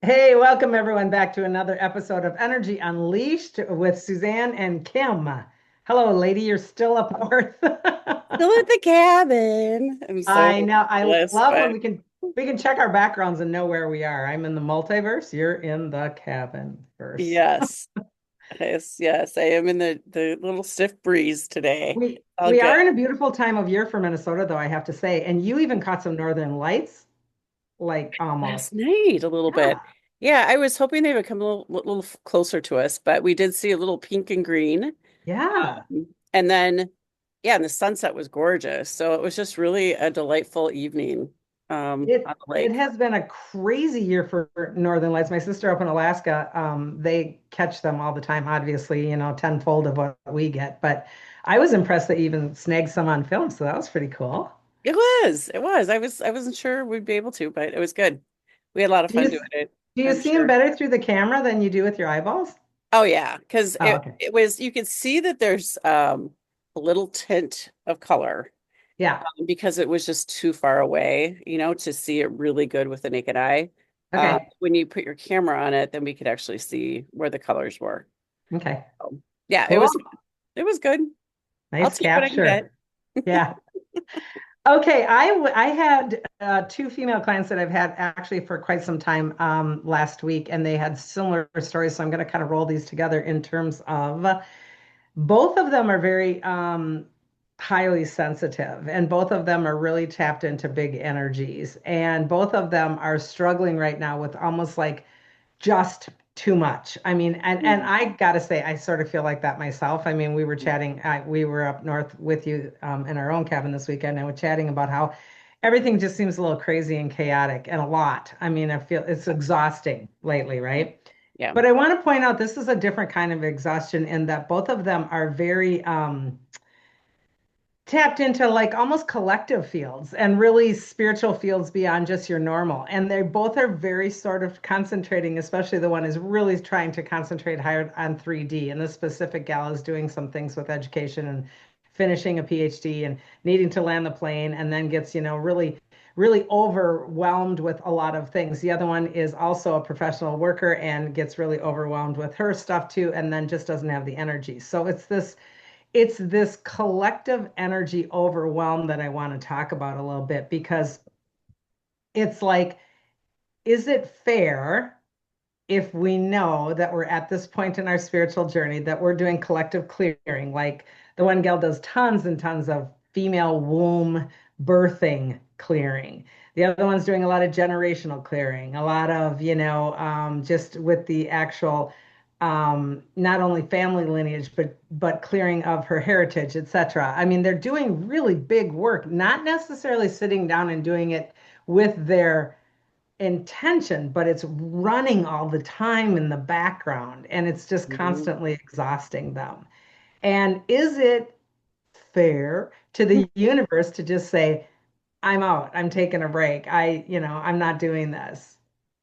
Hey, welcome everyone back to another episode of Energy Unleashed with Suzanne and Kim. Hello, lady, you're still up north. Still at the cabin. I'm so I know. I blessed, love when but we can check our backgrounds and know where we are. I'm in the multiverse. You're in the cabin verse. yes, yes. I am in the little stiff breeze today. All We good. are in a beautiful time of year for Minnesota, though, I have to say. And you even caught some northern lights, like Last almost. night, a little Yeah. bit. Yeah, I was hoping they would come a little closer to us, but we did see a little pink and green. Yeah. And then, yeah, and the sunset was gorgeous. So it was just really a delightful evening It on the it lake. has been a crazy year for Northern Lights. My sister up in Alaska, they catch them all the time, obviously, tenfold of what we get. But I was impressed that you even snagged some on film, so that was pretty cool. It was. It was. I wasn't sure we'd be able to, but it was good. We had a lot of Do you fun doing it, do you I'm see them sure. better through the camera than you do with your eyeballs? Oh yeah, because Oh, it okay. it was you could see that there's a little tint of color Yeah. because it was just too far away, to see it really good with the naked eye. Okay. When you put your camera on it, then we could actually see where the colors were. Okay. So, yeah, Cool. it was good. I'll Nice take what I can get. capture. Yeah. Okay, I had two female clients that I've had actually for quite some time last week, and they had similar stories. So I'm going to kind of roll these together in terms of both of them are very highly sensitive, and both of them are really tapped into big energies, and both of them are struggling right now with almost like just too much. I mean, and Mm. I gotta say, I sort of feel like that myself. I mean, we were chatting, we were up north with you in our own cabin this weekend, and we're chatting about how everything just seems a little crazy and chaotic and a lot. I mean, I feel it's exhausting lately, right? Yeah. But I want to point out this is a different kind of exhaustion in that both of them are very tapped into like almost collective fields and really spiritual fields beyond just your normal. And they both are very sort of concentrating, especially the one is really trying to concentrate higher on 3D. And this specific gal is doing some things with education and finishing a PhD and needing to land the plane and then gets, really overwhelmed with a lot of things. The other one is also a professional worker and gets really overwhelmed with her stuff too, and then just doesn't have the energy. So it's this collective energy overwhelm that I want to talk about a little bit because it's like, is it fair if we know that we're at this point in our spiritual journey that we're doing collective clearing? Like the one gal does tons and tons of female womb birthing clearing. The other one's doing a lot of generational clearing, a lot of, just with the actual not only family lineage, but clearing of her heritage, etc. I mean, they're doing really big work, not necessarily sitting down and doing it with their intention, but it's running all the time in the background and it's just Mhm. constantly exhausting them. And is it fair to the universe to just say, I'm out, I'm taking a break, I'm not doing this?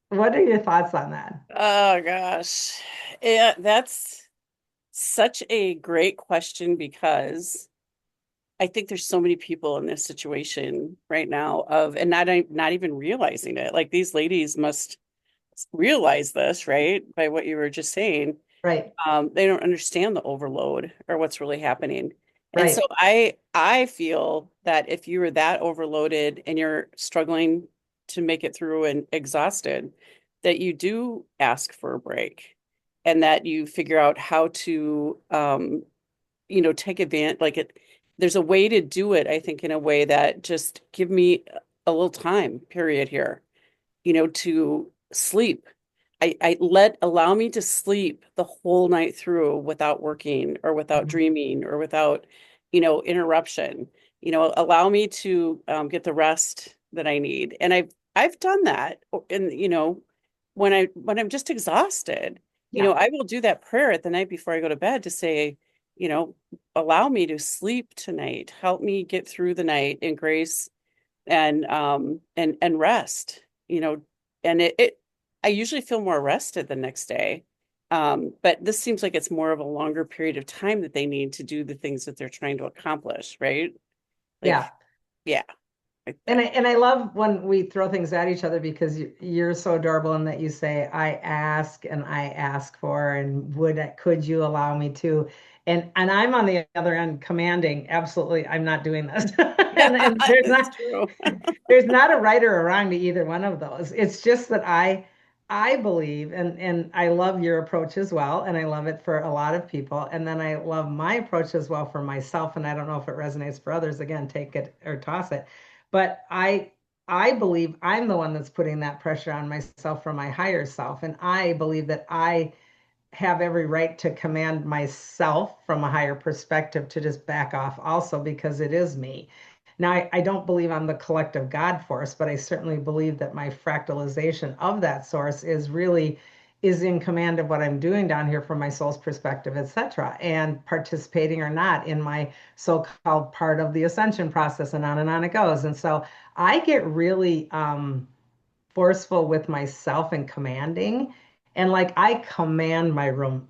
What are your thoughts on that? Oh gosh. Yeah, that's such a great question because I think there's so many people in this situation right now and not even realizing it. Like these ladies must realize this, right? By what you were just saying. Right, They don't understand the overload or what's really happening. And so right. I feel that if you were that overloaded and you're struggling to make it through and exhausted, that you do ask for a break and that you figure out how to take advantage there's a way to do it, I think, in a way that just give me a little time period here, to sleep. Allow me to sleep the whole night through without working or without Mhm. dreaming or without, interruption. Allow me to get the rest that I need. And I've done that. And, when I'm just exhausted, Yeah, I will do that prayer at the night before I go to bed to say, you know, allow me to sleep tonight. Help me get through the night in grace and rest, and I usually feel more rested the next day. But this seems like it's more of a longer period of time that they need to do the things that they're trying to accomplish, right? yeah. Like, yeah, like And that. I love when we throw things at each other because you're so adorable in that you say, I ask and I ask for, and could you allow me to? And I'm on the other end commanding, absolutely, I'm not doing this. Yeah, And there's it's not true. there's not a right or a wrong to either one of those. It's just that I believe, and I love your approach as well, and I love it for a lot of people. And then I love my approach as well for myself. And I don't know if it resonates for others. Again, take it or toss it. But I believe I'm the one that's putting that pressure on myself from my higher self. And I believe that I have every right to command myself from a higher perspective to just back off also because it is me. Now, I don't believe I'm the collective God force, but I certainly believe that my fractalization of that source is in command of what I'm doing down here from my soul's perspective, etc., and participating or not in my so-called part of the ascension process, and on it goes. And so I get really forceful with myself and commanding. And like I command my room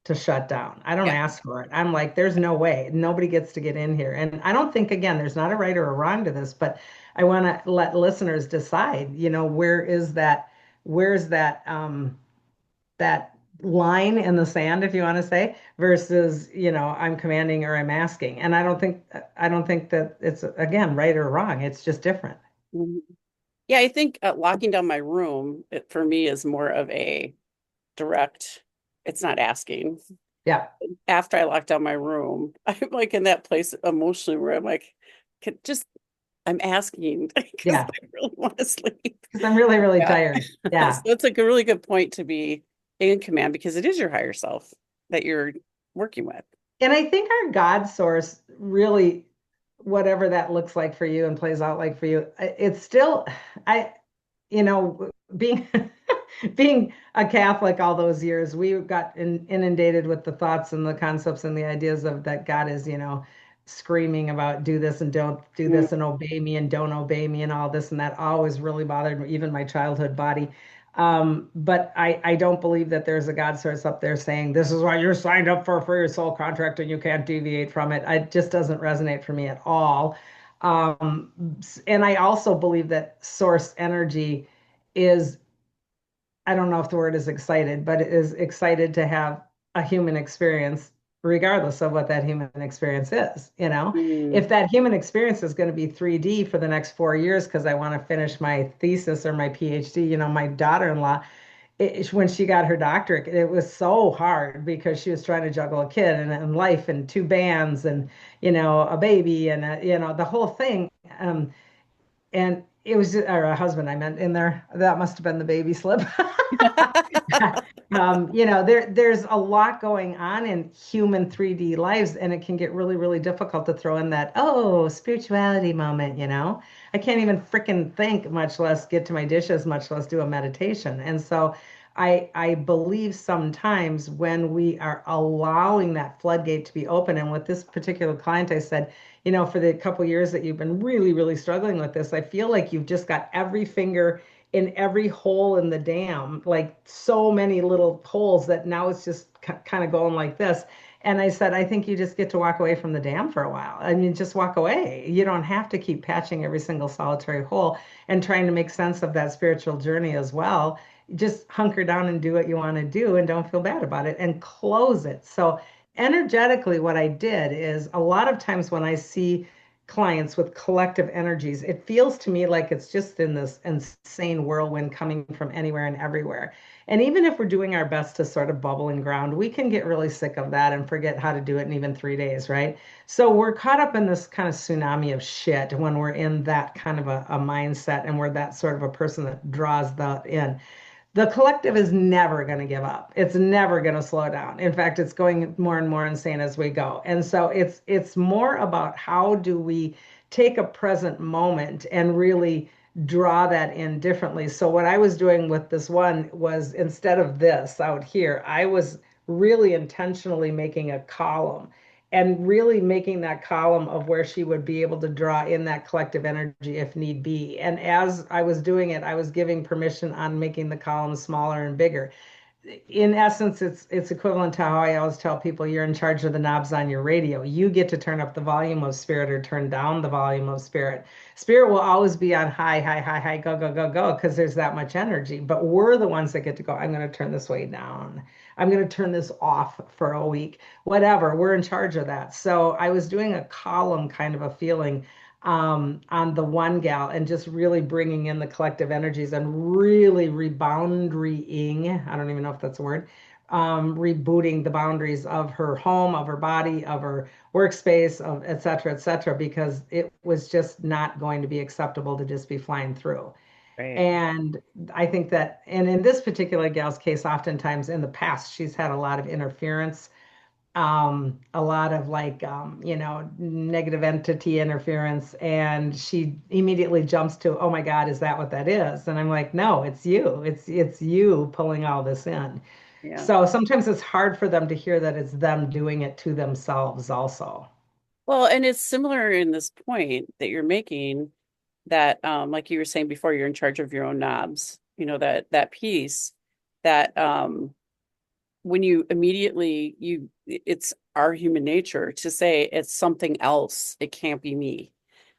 to shut down. I don't Yeah. ask for it. I'm like, there's no way. Nobody gets to get in here. And I don't think, again, there's not a right or a wrong to this, but I want to let listeners decide, where's that line in the sand, if you want to say, versus, I'm commanding or I'm asking. And I don't think that it's again right or wrong. It's just different. Mhm. Yeah, I think locking down my room for me is more of a direct, it's not asking. Yeah. After I lock down my room, I'm like in that place emotionally where I'm like, just, I'm asking because Yeah. I really want to sleep. Because I'm really, really Yeah. tired. So Yeah. it's like a really good point to be in command because it is your higher self that you're working with. And I think our God source really, whatever that looks like for you and plays out like for you, it's still, I, being being a Catholic all those years, we got inundated with the thoughts and the concepts and the ideas of that God is, screaming about do this and don't do Mm, this and obey me and don't obey me and all this and that always really bothered me, even my childhood body. But I don't believe that there's a God source up there saying this is what you're signed up for your soul contract and you can't deviate from it. It just doesn't resonate for me at all. Um, and I also believe that source energy is, I don't know if the word is excited, but it is excited to have a human experience, regardless of what that human experience is. mm, If that human experience is going to be 3D for the next 4 years because I want to finish my thesis or my PhD, my daughter-in-law, when she got her doctorate, it was so hard because she was trying to juggle a kid and life and two bands and, a baby and, the whole thing. And it was or a husband I meant in there. That must have been the baby slip. There's a lot going on in human 3D lives, and it can get really, really difficult to throw in that, oh, spirituality moment. I can't even freaking think, much less get to my dishes, much less do a meditation. And so I believe sometimes when we are allowing that floodgate to be open, and with this particular client, I said, for the couple years that you've been really, really struggling with this, I feel like you've just got every finger in every hole in the dam, like so many little holes that now it's just kind of going like this. And I said, I think you just get to walk away from the dam for a while. I mean, just walk away. You don't have to keep patching every single solitary hole and trying to make sense of that spiritual journey as well. Just hunker down and do what you want to do and don't feel bad about it and close it. So energetically, what I did is a lot of times when I see clients with collective energies, it feels to me like it's just in this insane whirlwind coming from anywhere and everywhere. And even if we're doing our best to sort of bubble and ground, we can get really sick of that and forget how to do it in even 3 days, right? So we're caught up in this kind of tsunami of shit when we're in that kind of a mindset and we're that sort of a person that draws that in. The collective is never going to give up. It's never going to slow down. In fact, it's going more and more insane as we go. And so it's more about how do we take a present moment and really draw that in differently. So what I was doing with this one was instead of this out here, I was really intentionally making a column and really making that column of where she would be able to draw in that collective energy if need be. And as I was doing it, I was giving permission on making the column smaller and bigger. in essence, it's equivalent to how I always tell people you're in charge of the knobs on your radio. You get to turn up the volume of spirit or turn down the volume of spirit. Spirit will always be on high, high, high, high, go, go, go, go, because there's that much energy. But we're the ones that get to go, I'm going to turn this way down. I'm going to turn this off for a week, whatever. We're in charge of that. So I was doing a column kind of a feeling on the one gal and just really bringing in the collective energies and really reboundarying, I don't even know if that's a word, rebooting the boundaries of her home, of her body, of her workspace, of et cetera, because it was just not going to be acceptable to just be flying through. Right. And I think that, and in this particular gal's case, oftentimes in the past, she's had a lot of interference, a lot of like negative entity interference, and she immediately jumps to, oh my God, is that what that is? And I'm like, no, it's you. It's you pulling all this in. Yeah. So sometimes it's hard for them to hear that it's them doing it to themselves also. Well, and it's similar in this point that you're making that like you were saying before, you're in charge of your own knobs. That piece that when you immediately it's our human nature to say it's something else. It can't be me.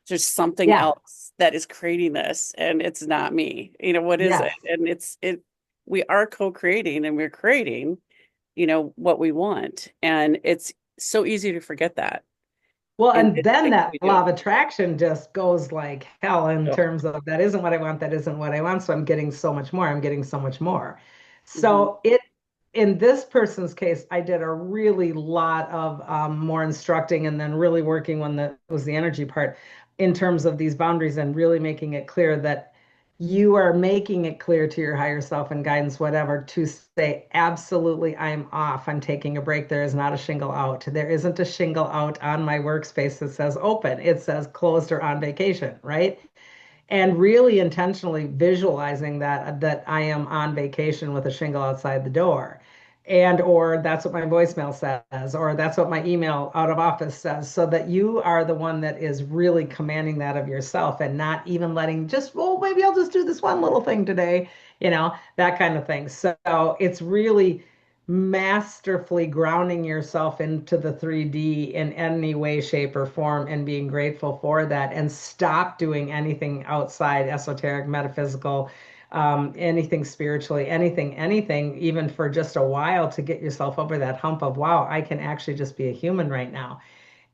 There's something Yeah. else that is creating this and it's not me. What is it? Yes. And we are co-creating and we're creating, what we want. And it's so easy to forget that. Well, And and I then think that we law do. of attraction just goes like hell in terms of that isn't what I want, that isn't what I want. So I'm getting so much more. I'm getting so much more. Mhm. So it in this person's case, I did a really lot of more instructing and then really working when that was the energy part in terms of these boundaries and really making it clear that you are making it clear to your higher self and guidance, whatever, to say, absolutely, I'm off. I'm taking a break. There is not a shingle out. There isn't a shingle out on my workspace that says open. It says closed or on vacation, right? And really intentionally visualizing that I am on vacation with a shingle outside the door, and or that's what my voicemail says, or that's what my email out of office says, so that you are the one that is really commanding that of yourself and not even letting just, well, maybe I'll just do this one little thing today, that kind of thing. So it's really masterfully grounding yourself into the 3D in any way, shape, or form and being grateful for that and stop doing anything outside esoteric, metaphysical, anything spiritually, anything, even for just a while to get yourself over that hump of, wow, I can actually just be a human right now.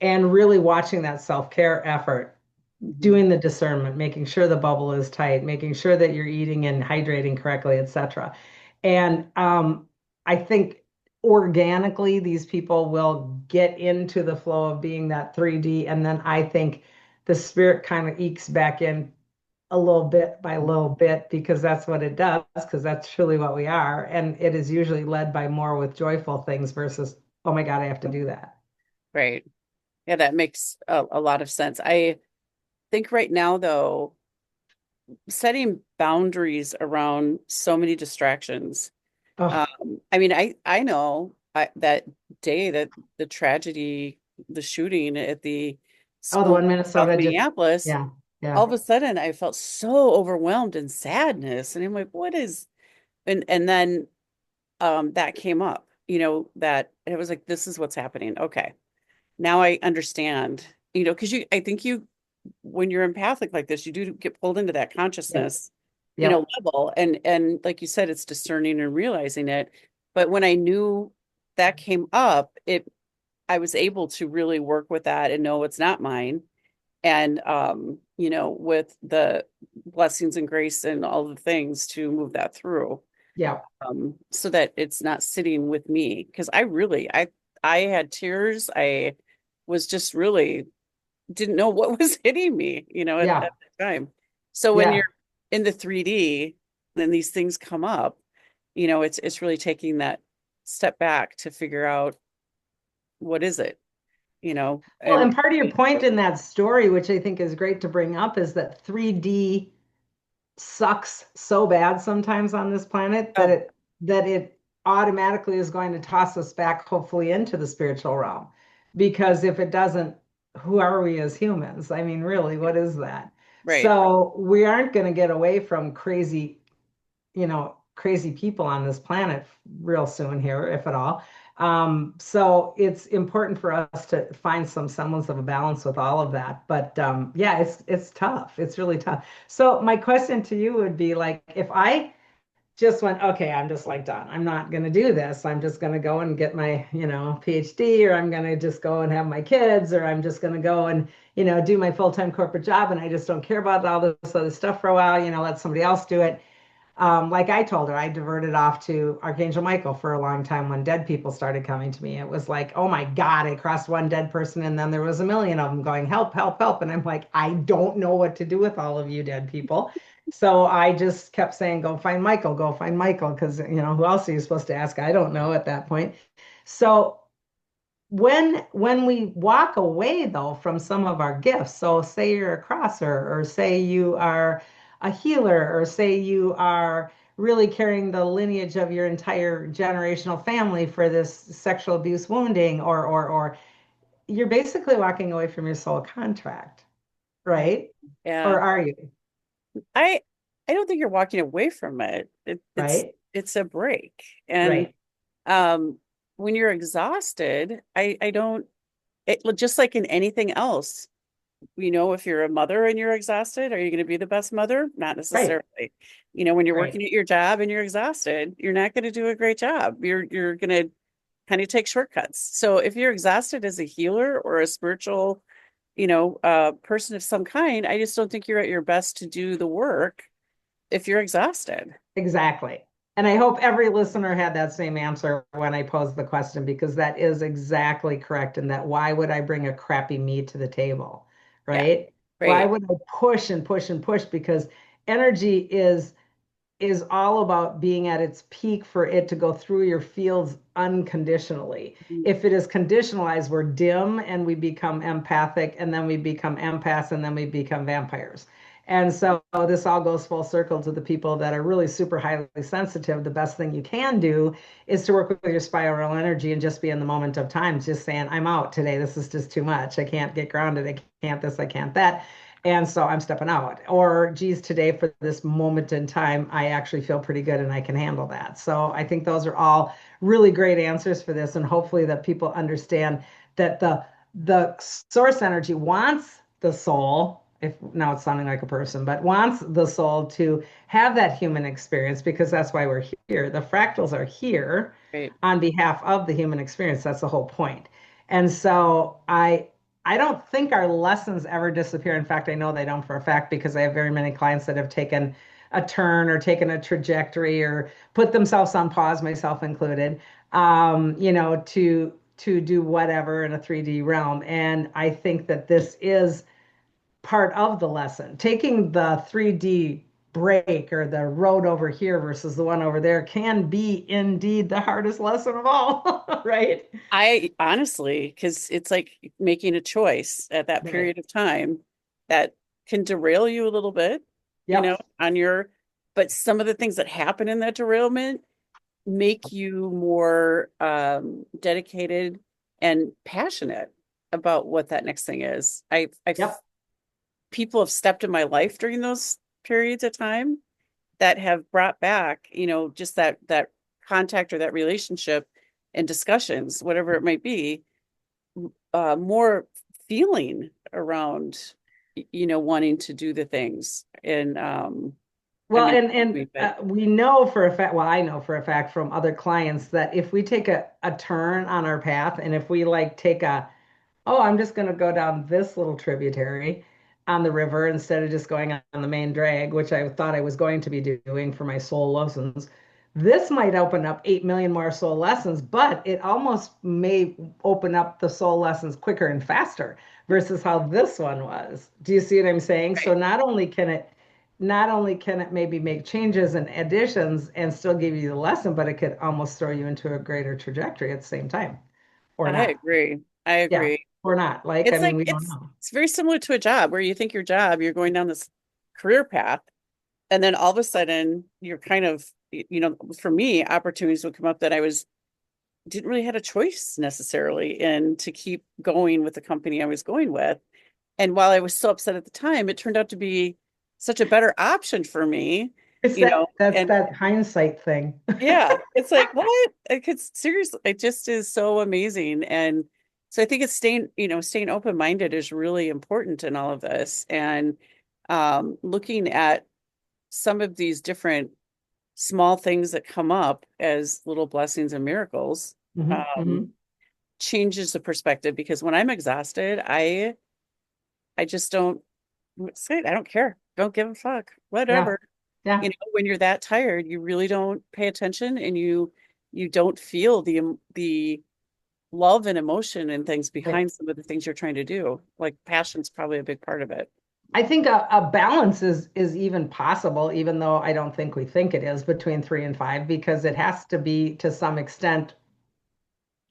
And really watching that self-care effort, Mhm. doing the discernment, making sure the bubble is tight, making sure that you're eating and hydrating correctly, etc. And I think organically these people will get into the flow of being that 3D. And then I think the spirit kind of ekes back in a little bit by little bit because that's what it does, because that's truly what we are. And it is usually led by more with joyful things versus, oh my God, I have to do that. Right. Yeah, that makes a lot of sense. I think right now, though, setting boundaries around so many distractions. Oh, I mean, I know that day that the tragedy, the shooting at the oh, the school one in South Minnesota just, Minneapolis, yeah, all yeah, of a sudden I felt so overwhelmed and sadness. And I'm like, what is, and then that came up, that it was like, this is what's happening. Okay. Now I understand, because I think when you're empathic like this, you do get pulled into that yep, consciousness, yep, level. And like you said, it's discerning and realizing it. But when I knew that came up, I was able to really work with that and know it's not mine. And with the blessings and grace and all the things to move that through, yep, so that it's not sitting with me. Because I had tears. I was just really didn't know what was hitting me, at yeah, the time. So when you're yeah. in the 3D, then these things come up, it's really taking that step back to figure out what is it, Well, and and part of your point in that story, which I think is great to bring up, is that 3D sucks so bad sometimes on this planet that oh, it automatically is going to toss us back, hopefully, into the spiritual realm. Because if it doesn't, who are we as humans? I mean, really, what is that? right. So we aren't going to get away from crazy crazy people on this planet real soon here, if at all. So it's important for us to find some semblance of a balance with all of that. But yeah, it's tough. It's really tough. So my question to you would be like, if I just went, okay, I'm just like done. I'm not going to do this. I'm just going to go and get my, PhD, or I'm going to just go and have my kids, or I'm just going to go and, do my full-time corporate job. And I just don't care about all this other stuff for a while, let somebody else do it. Like I told her, I diverted off to Archangel Michael for a long time when dead people started coming to me. It was like, oh my God, I crossed one dead person and then there was a million of them going, help, help, help. And I'm like, I don't know what to do with all of you dead people. So I just kept saying, go find Michael, because, who else are you supposed to ask? I don't know at that point. So when we walk away though from some of our gifts, so say you're a crosser, or say you are a healer, or say you are really carrying the lineage of your entire generational family for this sexual abuse wounding, or you're basically walking away from your soul contract, right? Yeah. Or are you? I I don't think you're walking away from it. Right, It's a break. And right, um when you're exhausted, I don't just like in anything else, if you're a mother and you're exhausted, are you going to be the best mother? Not right, necessarily. When you're right. working at your job and you're exhausted, you're not going to do a great job. You're going to kind of take shortcuts. So if you're exhausted as a healer or a spiritual, person of some kind, I just don't think you're at your best to do the work if you're exhausted. Exactly. And I hope every listener had that same answer when I posed the question, because that is exactly correct. And that, why would I bring a crappy me to the table? Yeah, Right? Why right. would I push and push and push? Because energy is all about being at its peak for it to go through your fields unconditionally. If it is conditionalized, we're dim and we become empathic, and then we become empaths, and then we become vampires. And so this all goes full circle to the people that are really super highly sensitive. The best thing you can do is to work with your spiral energy and just be in the moment of time, just saying, I'm out today. This is just too much. I can't get grounded. I can't this, I can't that. And so I'm stepping out. Or, geez, today for this moment in time, I actually feel pretty good and I can handle that. So I think those are all really great answers for this. And hopefully that people understand that the source energy wants the soul, if now it's sounding like a person, but wants the soul to have that human experience, because that's why we're here. The fractals are here Right. on behalf of the human experience. That's the whole point. And so I don't think our lessons ever disappear. In fact, I know they don't for a fact, because I have very many clients that have taken a turn or taken a trajectory or put themselves on pause, myself included, to do whatever in a 3D realm. And I think that this is part of the lesson. Taking the 3D break, or the road over here versus the one over there, can be indeed the hardest lesson of all, right? I honestly, because it's like making a choice at that Right. period of time that can derail you a little bit, Yep. on but some of the things that happen in that derailment make you more dedicated and passionate about what that next thing is. Yep. People have stepped in my life during those periods of time that have brought back, just that contact or that relationship and discussions, whatever it might be, more feeling around, wanting to do the things. And I Well, mean, and we know for a fact, well, I know for a fact from other clients, that if we take a turn on our path, and if we like take oh, I'm just going to go down this little tributary on the river instead of just going on the main drag, which I thought I was going to be doing for my soul lessons. This might open up 8 million more soul lessons, but it almost may open up the soul lessons quicker and faster versus how this one was. Do you see what I'm saying? So right. not only can it maybe make changes and additions and still give you the lesson, but it could almost throw you into a greater trajectory at the same time, or I not. agree. I Yeah, agree. or not. Like, I It's mean, like we don't know. it's very similar to a job where you think your job, you're going down this career path, and then all of a sudden you're kind of, for me, opportunities would come up that I was didn't really had a choice necessarily in to keep going with the company I was going with. And while I was so upset at the time, it turned out to be such a better option for me It's you know, that's and that hindsight thing. yeah, it's like, what? It's seriously, it just is so amazing. And so I think it's staying open-minded is really important in all of this. And looking at some of these different small things that come up as little blessings and miracles Hmm. um, Hmm. changes the perspective because when I'm exhausted, I just don't say I don't care. Don't give a fuck. Yeah. Whatever. Yeah. When you're that tired, you really don't pay attention and you don't feel the love and emotion and things Right. behind some of the things you're trying to do. Like passion's probably a big part of it. I think a balance is even possible, even though I don't think we think it is between 3 and 5, because it has to be to some extent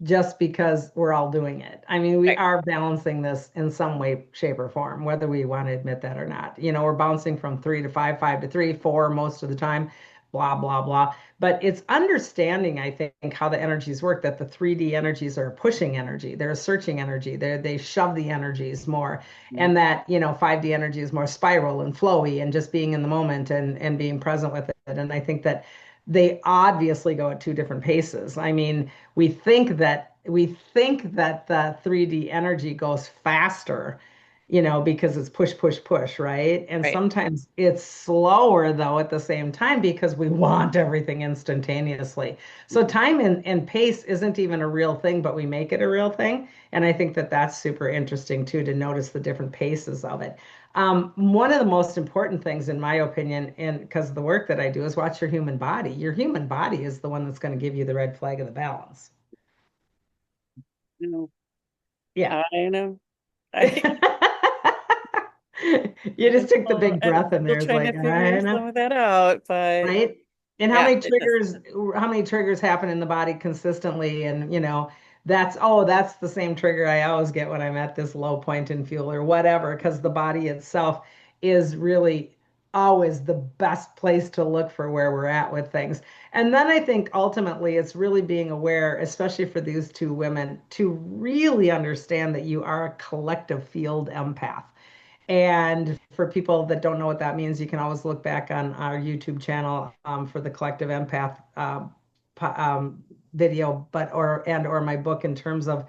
just because we're all doing it. I mean, we Right. are balancing this in some way, shape, or form, whether we want to admit that or not. We're bouncing from 3 to 5, 5 to 3, 4 most of the time, blah, blah, blah. But it's understanding, I think, how the energies work, that the 3D energies are pushing energy, they're searching energy, they shove the energies more. Mhm. And that, 5D energy is more spiral and flowy and just being in the moment and being present with it. And I think that they obviously go at two different paces. I mean, we think that the 3D energy goes faster, because it's push, push, push, right? And Right. sometimes it's slower though at the same time because we want everything instantaneously. So Mhm. time and pace isn't even a real thing, but we make it a real thing. And I think that that's super interesting too, to notice the different paces of it. One of the most important things, in my opinion, and because of the work that I do, is watch your human body. Your human body is the one that's going to give you the red flag of the balance. You know, Yeah. I know. You I just took the big I'm breath in still there. It's trying to like, figure I know. some of that out, but Right? And yeah, it does. how many triggers happen in the body consistently? And that's the same trigger I always get when I'm at this low point in fuel or whatever, because the body itself is really always the best place to look for where we're at with things. And then I think ultimately it's really being aware, especially for these two women, to really understand that you are a collective field empath. And for people that don't know what that means, you can always look back on our YouTube channel, for the Collective Empath video, or my book, in terms of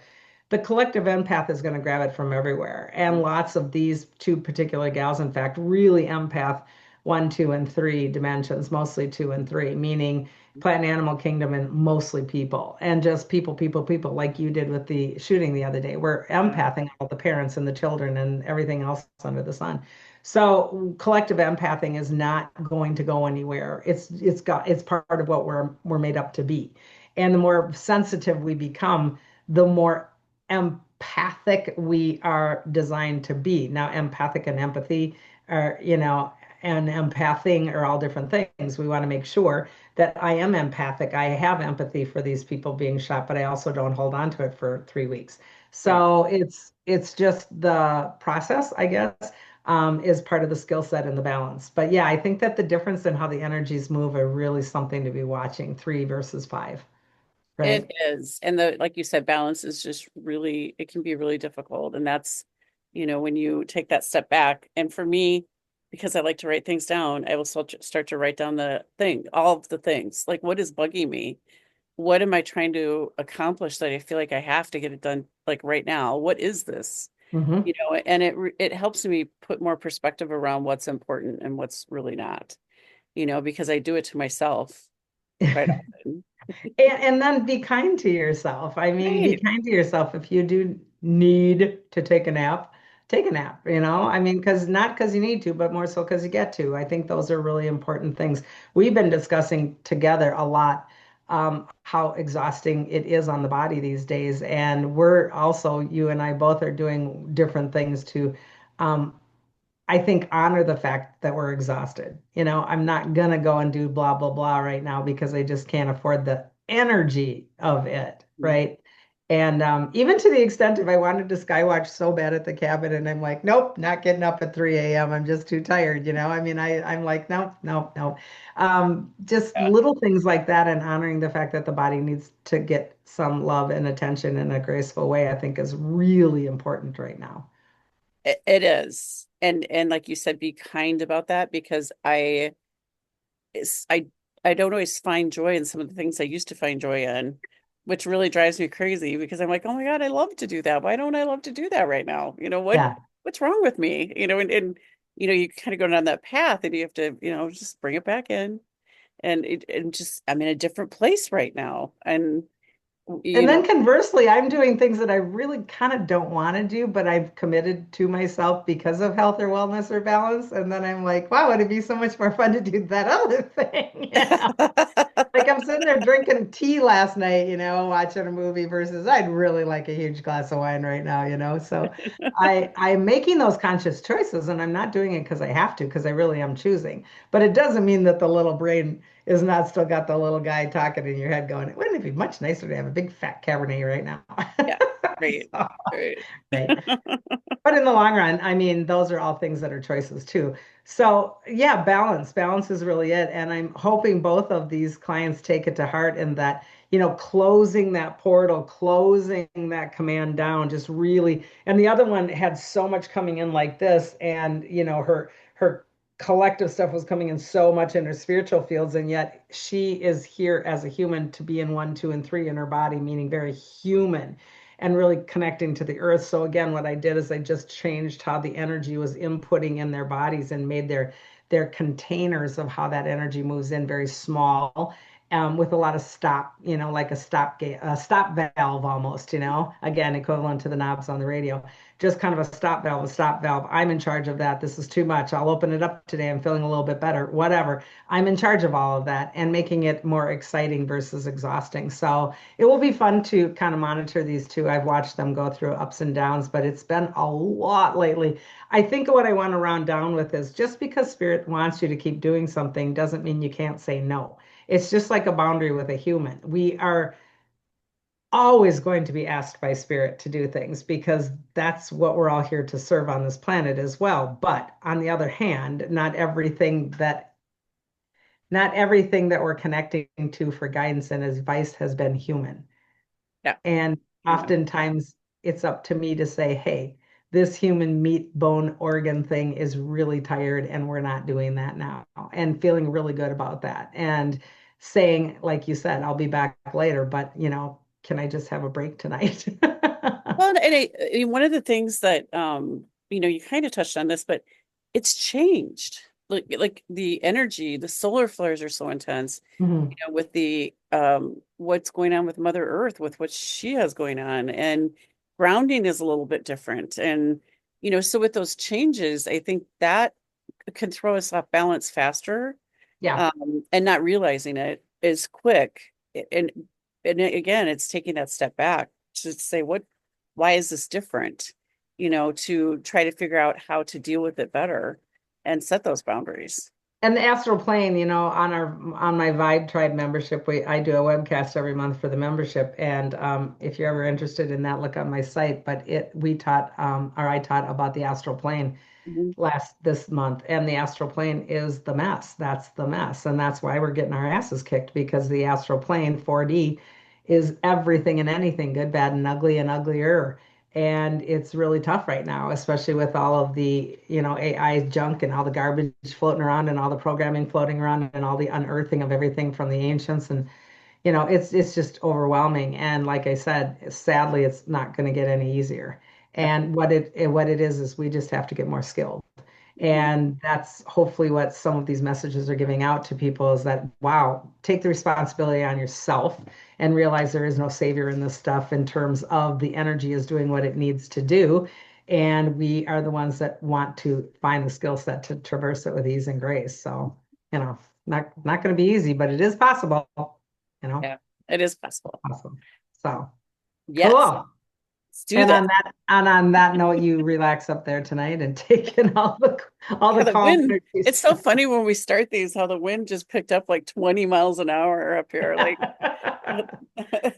the collective empath is going to grab it from everywhere. And lots of these two particular gals, in fact, really empath 1, 2, and 3 dimensions, mostly 2 and 3, meaning plant and animal kingdom and mostly people, and just people, people, people, like you did with the shooting the other day. We're Yeah. empathing all the parents and the children and everything else under the sun. So collective empathing is not going to go anywhere. It's part of what we're made up to be. And the more sensitive we become, the more empathic we are designed to be. Now, empathic and empathy are, and empathing are all different things. We want to make sure that I am empathic. I have empathy for these people being shot, but I also don't hold on to it for 3 weeks. Right. So it's just the process, I guess, is part of the skill set and the balance. But yeah, I think that the difference in how the energies move are really something to be watching, 3 versus 5, It right? is. And like you said, balance is just really, it can be really difficult. And that's, when you take that step back. And for me, because I like to write things down, I will start to write down all of the things. Like, what is bugging me? What am I trying to accomplish that I feel like I have to get it done like right now? What is this? Hmm. And it helps me put more perspective around what's important and what's really not, because I do it to myself quite often. And then be kind to yourself. I mean, be Right. kind to yourself. If you do need to take a nap, take a nap, I mean, not because you need to, but more so because you get to. I think those are really important things. We've been discussing together a lot, how exhausting it is on the body these days. And we're also, you and I both are doing different things to, um, I think, honor the fact that we're exhausted. I'm not gonna go and do blah blah blah right now because I just can't afford the energy of it, right? And even to the extent, if I wanted to skywatch so bad at the cabin, and I'm like, nope, not getting up at 3 a.m. I'm just too tired. I mean, I'm like, nope, nope, nope. Just Yeah. little things like that, and honoring the fact that the body needs to get some love and attention in a graceful way, I think is really important right now. It is. And like you said, be kind about that because it's I don't always find joy in some of the things I used to find joy in, which really drives me crazy because I'm like, oh my God, I love to do that. Why don't I love to do that right now? Yeah. What's wrong with me? And you kind of go down that path and you have to, just bring it back in and just I'm in a different place right now. And you And know, then conversely, I'm doing things that I really kind of don't want to do, but I've committed to myself because of health or wellness or balance. And then I'm like, wow, it'd be so much more fun to do that other thing. Like I'm sitting there drinking tea last night, watching a movie versus I'd really like a huge glass of wine right now, So I'm making those conscious choices and I'm not doing it because I have to, because I really am choosing. But it doesn't mean that the little brain is not still got the little guy talking in your head going, wouldn't it be much nicer to have a big fat Cabernet right now? yeah, right, So, right. right. But in the long run, I mean, those are all things that are choices too. So yeah, balance. Balance is really it. And I'm hoping both of these clients take it to heart and that, closing that portal, closing that command down, just really, and the other one had so much coming in like this, and her collective stuff was coming in so much in her spiritual fields, and yet she is here as a human to be in one, two, and three in her body, meaning very human and really connecting to the earth. So again, what I did is I just changed how the energy was inputting in their bodies and made their containers of how that energy moves in very small, with a lot of stop, like a stop valve almost, again, equivalent to the knobs on the radio, just kind of a stop valve, a stop valve. I'm in charge of that. This is too much. I'll open it up today. I'm feeling a little bit better, whatever. I'm in charge of all of that and making it more exciting versus exhausting. So it will be fun to kind of monitor these two. I've watched them go through ups and downs, but it's been a lot lately. I think what I want to round down with is just because spirit wants you to keep doing something doesn't mean you can't say no. It's just like a boundary with a human. We are always going to be asked by spirit to do things because that's what we're all here to serve on this planet as well. But on the other hand, not everything that we're connecting to for guidance and advice has been human. Yeah. And Amen. oftentimes it's up to me to say, hey, this human meat bone organ thing is really tired and we're not doing that now. And feeling really good about that. And saying, like you said, I'll be back later, but can I just have a break tonight? Well, and one of the things that you kind of touched on this, but it's changed. Like the energy, the solar flares are so intense, Mhm. with the what's going on with Mother Earth, with what she has going on, and grounding is a little bit different. And so with those changes, I think that can throw us off balance faster, Yeah. and not realizing it is quick. And and again, it's taking that step back to say, why is this different? To try to figure out how to deal with it better and set those boundaries. And the astral plane, on my Vibe Tribe membership, I do a webcast every month for the membership. And if you're ever interested in that, look on my site. But I taught about the astral plane Mhm. this month, and the astral plane is the mess. That's the mess, and that's why we're getting our asses kicked because the astral plane 4D is everything and anything, good, bad, and ugly, and uglier. And it's really tough right now, especially with all of the, AI junk and all the garbage floating around and all the programming floating around and all the unearthing of everything from the ancients. And it's just overwhelming. And like I said, sadly, it's not going to get any easier. Yeah. And what it is we just have to get more skilled. Mhm. And that's hopefully what some of these messages are giving out to people is that, wow, take the responsibility on yourself and realize there is no savior in this stuff in terms of the energy is doing what it needs to do. And we are the ones that want to find the skill set to traverse it with ease and grace. So, not going to be easy, but it is possible, you know. Yeah, it is possible. Awesome. So Yes, cool. let's do And this. on that note, you relax up there tonight and take in all the Yeah, the calm wind. energies. It's so funny when we start these, how the wind just picked up like 20 miles an hour up here. Like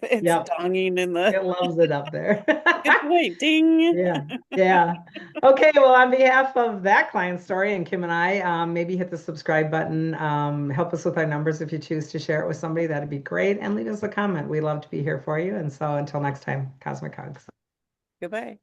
it's Yep, donging in the it loves it up there. good point. Ding. Yeah, yeah. Okay, well, on behalf of that client story and Kim and I, maybe hit the subscribe button. Help us with our numbers if you choose to share it with somebody. That'd be great. And leave us a comment. We love to be here for you. And so until next time, Cosmic Hugs. Goodbye.